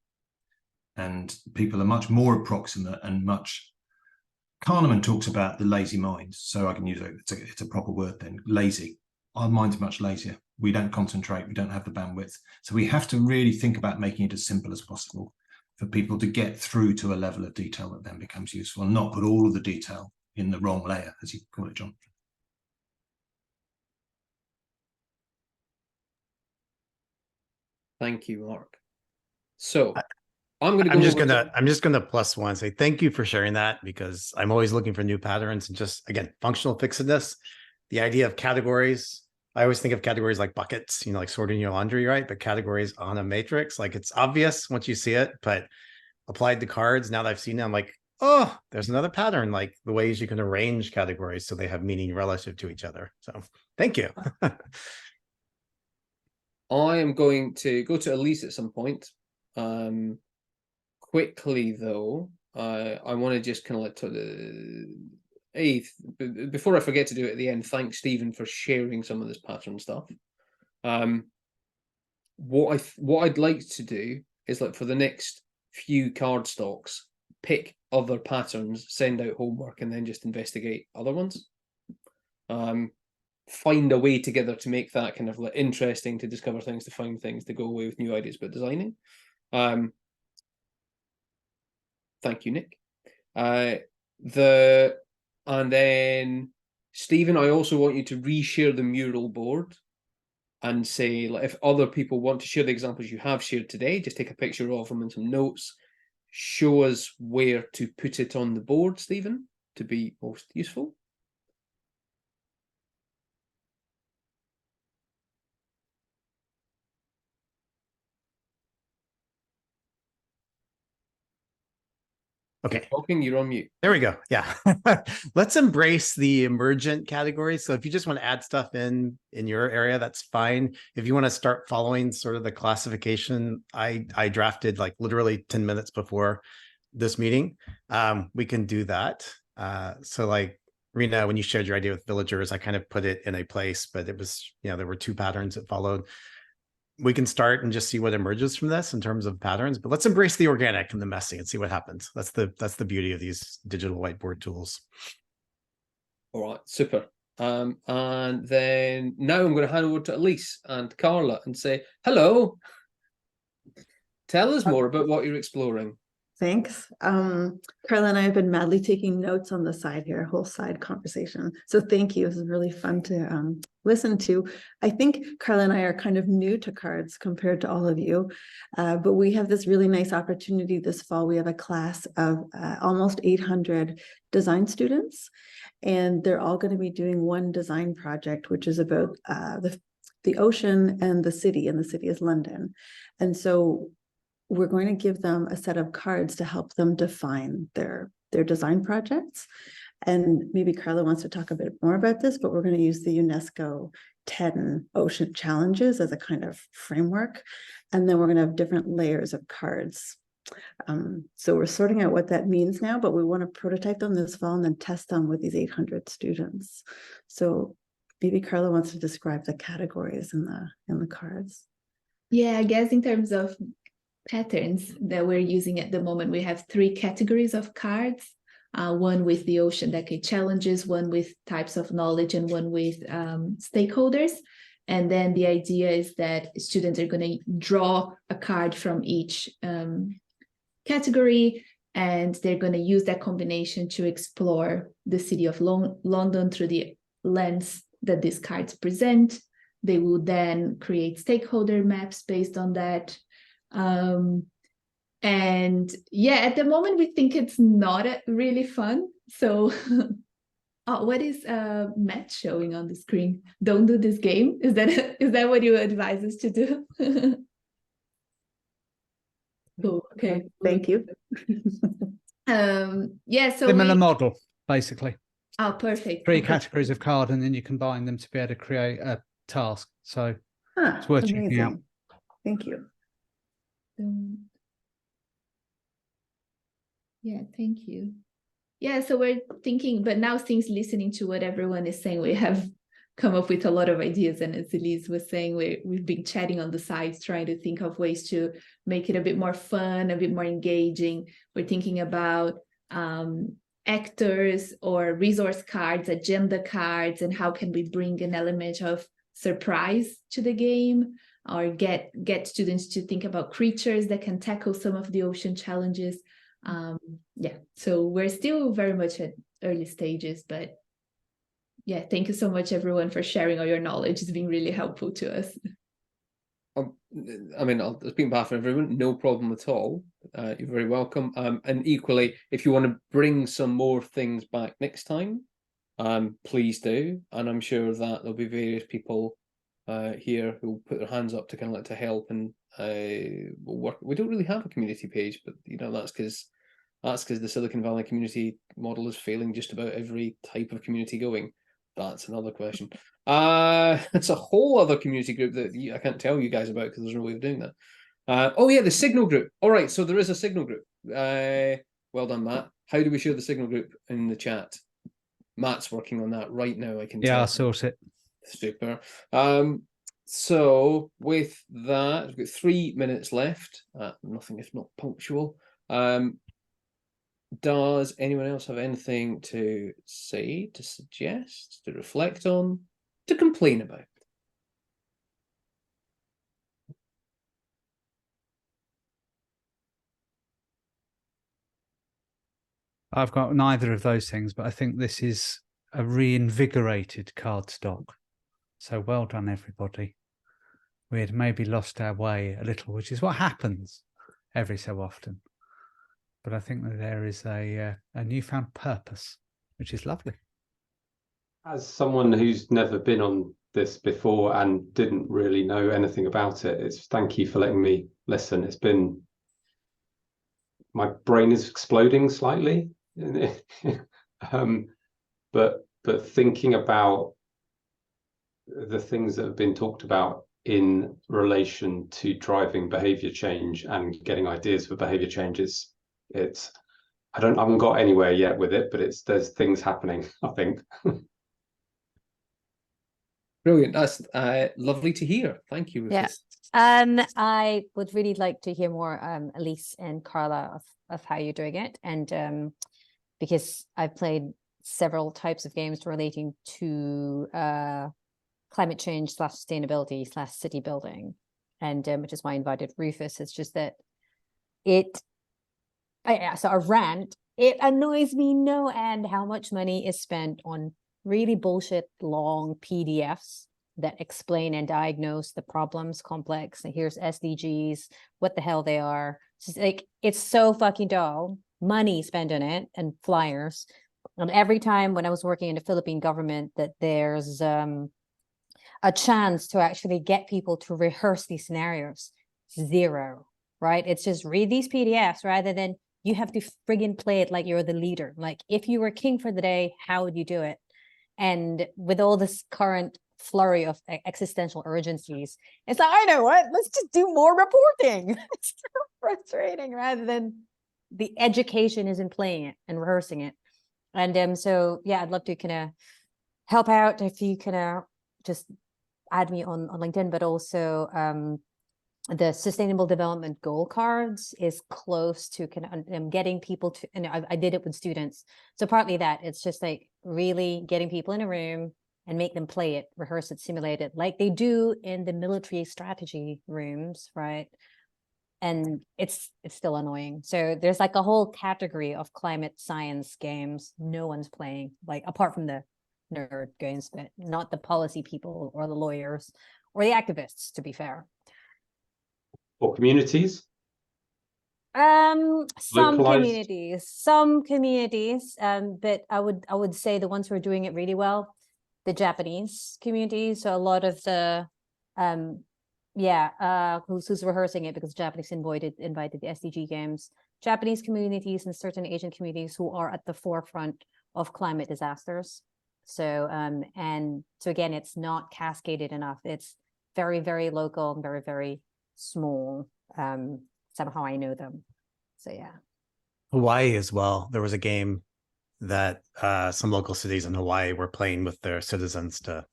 And people are much more approximate and much. Kahneman talks about the lazy mind, so I can use it. It's a proper word then. Lazy. Our mind's much lazier. We don't concentrate. We don't have the bandwidth. So we have to really think about making it as simple as possible for people to get through to a level of detail that then becomes useful, and not put all of the detail in the wrong layer, as you call it, John. Thank you, Mark. So I'm just gonna plus one, say thank you for sharing that, because I'm always looking for new patterns, and just, again, functional fixedness. The idea of categories, I always think of categories like buckets, like sorting your laundry, right? But categories on a matrix, like, it's obvious once you see it, but applied to cards, now that I've seen it, I'm like, oh, there's another pattern, like the ways you can arrange categories so they have meaning relative to each other. So thank you. I am going to go to Elise at some point. Quickly though, I want to just kind of before I forget to do it at the end, thank Stephen for sharing some of this pattern stuff. What I'd like to do is, like, for the next few card stocks, pick other patterns, send out homework, and then just investigate other ones. Find a way together to make that kind of like interesting, to discover things, to find things, to go away with new ideas about designing. Thank you, Nick. And then Stephen, I also want you to reshare the mural board and say, like, if other people want to share the examples you have shared today, just take a picture of them and some notes. Show us where to put it on the board, Stephen, to be most useful. Okay. You're talking, you're on mute. There we go. Yeah. Let's embrace the emergent categories. So if you just want to add stuff in your area, that's fine. If you want to start following sort of the classification I drafted, like, literally 10 minutes before this meeting, we can do that. So, like, Rena, when you shared your idea with villagers, I kind of put it in a place, but it was, there were 2 patterns that followed. We can start and just see what emerges from this in terms of patterns, but let's embrace the organic and the messy and see what happens. That's the beauty of these digital whiteboard tools. All right, super. And then now I'm going to hand over to Elise and Carla and say, hello. Tell us more about what you're exploring. Thanks. Carla and I have been madly taking notes on the side here, a whole side conversation. So thank you. This is really fun to listen to. I think Carla and I are kind of new to cards compared to all of you, but we have this really nice opportunity this fall. We have a class of almost 800 design students, and they're all going to be doing one design project, which is about the ocean and the city is London. And so we're going to give them a set of cards to help them define their design projects. And maybe Carla wants to talk a bit more about this, but we're going to use the UNESCO 10 ocean challenges as a kind of framework. And then we're going to have different layers of cards. So we're sorting out what that means now, but we want to prototype them this fall and then test them with these 800 students. So maybe Carla wants to describe the categories in the cards. Yeah, I guess in terms of patterns that we're using at the moment, we have 3 categories of cards, one with the Ocean Decade challenges, one with types of knowledge, and one with stakeholders. And then the idea is that students are going to draw a card from each category, and they're going to use that combination to explore the city of London through the lens that these cards present. They will then create stakeholder maps based on that. And yeah, at the moment we think it's not really fun. So what is Matt showing on the screen? Don't do this game. Is that what you advise us to do? Cool. Okay. Thank you. Yeah, so similar model, basically. Oh, perfect. 3 categories of card, and then you combine them to be able to create a task. So it's worth checking out. Thank you. Yeah, thank you. Yeah, so we're thinking, but now since listening to what everyone is saying, we have come up with a lot of ideas. And as Elise was saying, we've been chatting on the sides, trying to think of ways to make it a bit more fun, a bit more engaging. We're thinking about actors or resource cards, agenda cards, and how can we bring an element of surprise to the game, or get students to think about creatures that can tackle some of the ocean challenges. Yeah, so we're still very much at early stages, but yeah, thank you so much everyone for sharing all your knowledge. It's been really helpful to us. I mean, I'll speak on behalf of everyone, no problem at all. You're very welcome. And equally, if you want to bring some more things back next time, please do. And I'm sure that there'll be various people here who'll put their hands up to kind of like to help, and we'll work. We don't really have a community page, but you know, that's because the Silicon Valley community model is failing just about every type of community going. That's another question. It's a whole other community group that I can't tell you guys about because there's no way of doing that. Oh yeah, the Signal group. All right, so there is a Signal group. Well done, Matt. How do we share the Signal group in the chat? Matt's working on that right now. I can tell. I'll sort it. Super. So with that, we've got 3 minutes left. Nothing if not punctual. Does anyone else have anything to say, to suggest, to reflect on, to complain about? I've got neither of those things, but I think this is a reinvigorated cardstock. So well done, everybody. We had maybe lost our way a little, which is what happens every so often. But I think that there is a newfound purpose, which is lovely. As someone who's never been on this before and didn't really know anything about it, it's thank you for letting me listen. It's been, my brain is exploding slightly. But thinking about the things that have been talked about in relation to driving behavior change and getting ideas for behavior changes, I haven't got anywhere yet with it, but there's things happening, I think. Brilliant. That's lovely to hear. Thank you. Yeah. I would really like to hear more, Elise and Carla, of how you're doing it. And because I've played several types of games relating to climate change / sustainability / city building, and which is why I invited Rufus. It's just that so a rant, it annoys me no end how much money is spent on really bullshit long PDFs that explain and diagnose the problems complex. And here's SDGs, what the hell they are. It's like, it's so fucking dull. Money spent on it and flyers. And every time when I was working in the Philippine government that there's a chance to actually get people to rehearse these scenarios, zero, right? It's just read these PDFs rather than you have to friggin' play it like you're the leader. Like if you were king for the day, how would you do it? And with all this current flurry of existential urgencies, it's like, I know what, let's just do more reporting. It's so frustrating rather than the education is in playing it and rehearsing it. And so, yeah, I'd love to kind of help out if you kind of just add me on LinkedIn, but also the Sustainable Development Goal cards is close to kind of getting people to, and I did it with students. So partly that, it's just like really getting people in a room and make them play it, rehearse it, simulate it, like they do in the military strategy rooms, right? And it's still annoying. So there's like a whole category of climate science games no one's playing, like apart from the nerd games, but not the policy people or the lawyers or the activists, to be fair. Or communities? Some Localized? communities, but I would say the ones who are doing it really well, the Japanese community. So a lot of the who's rehearsing it, because Japanese invited the SDG games, Japanese communities and certain Asian communities who are at the forefront of climate disasters. So and so again, it's not cascaded enough. It's very, very local and very, very small. Somehow I know them. So yeah. Hawaii as well. There was a game that some local cities in Hawaii were playing with their citizens to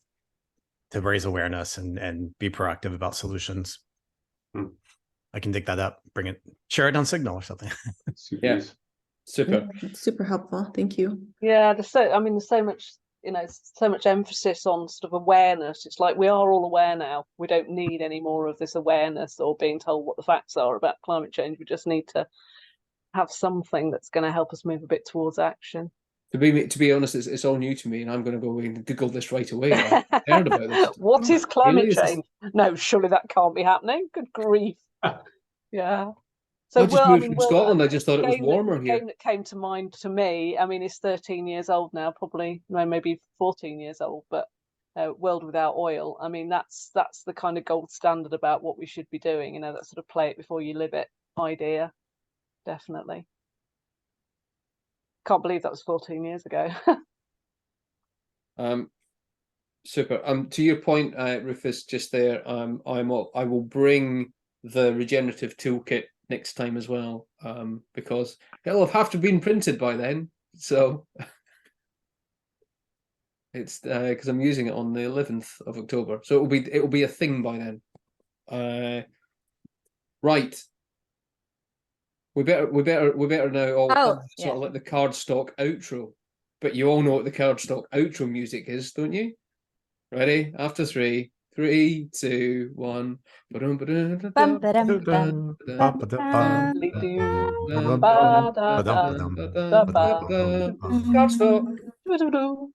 raise awareness and be proactive about solutions. I can dig that up, bring it, share it on Signal or something. Yeah, super. Super helpful. Thank you. Yeah, there's so much, so much emphasis on sort of awareness. It's like we are all aware now. We don't need any more of this awareness or being told what the facts are about climate change. We just need to have something that's going to help us move a bit towards action. To be honest, it's all new to me, and I'm going to go and Google this right away. I heard about this. What is climate Really? change? No, surely that can't be happening. Good grief. Yeah. So I just moved from Scotland. I just thought it was warmer here. The game that came to mind to me, I mean, it's 13 years old now, probably, no, maybe 14 years old, but World Without Oil. I mean, that's the kind of gold standard about what we should be doing, that sort of play it before you live it idea. Definitely. Can't believe that was 14 years ago. Super. To your point, Rufus, just there, I will bring the regenerative toolkit next time as well, because it'll have to been printed by then. So it's because I'm using it on the 11th of October, so it will be a thing by then. Right. We better now all have sort of like the Cardstock outro, but you all know what the Cardstock outro music is, don't you? Ready? After 3, 3, 2, 1. Cardstock.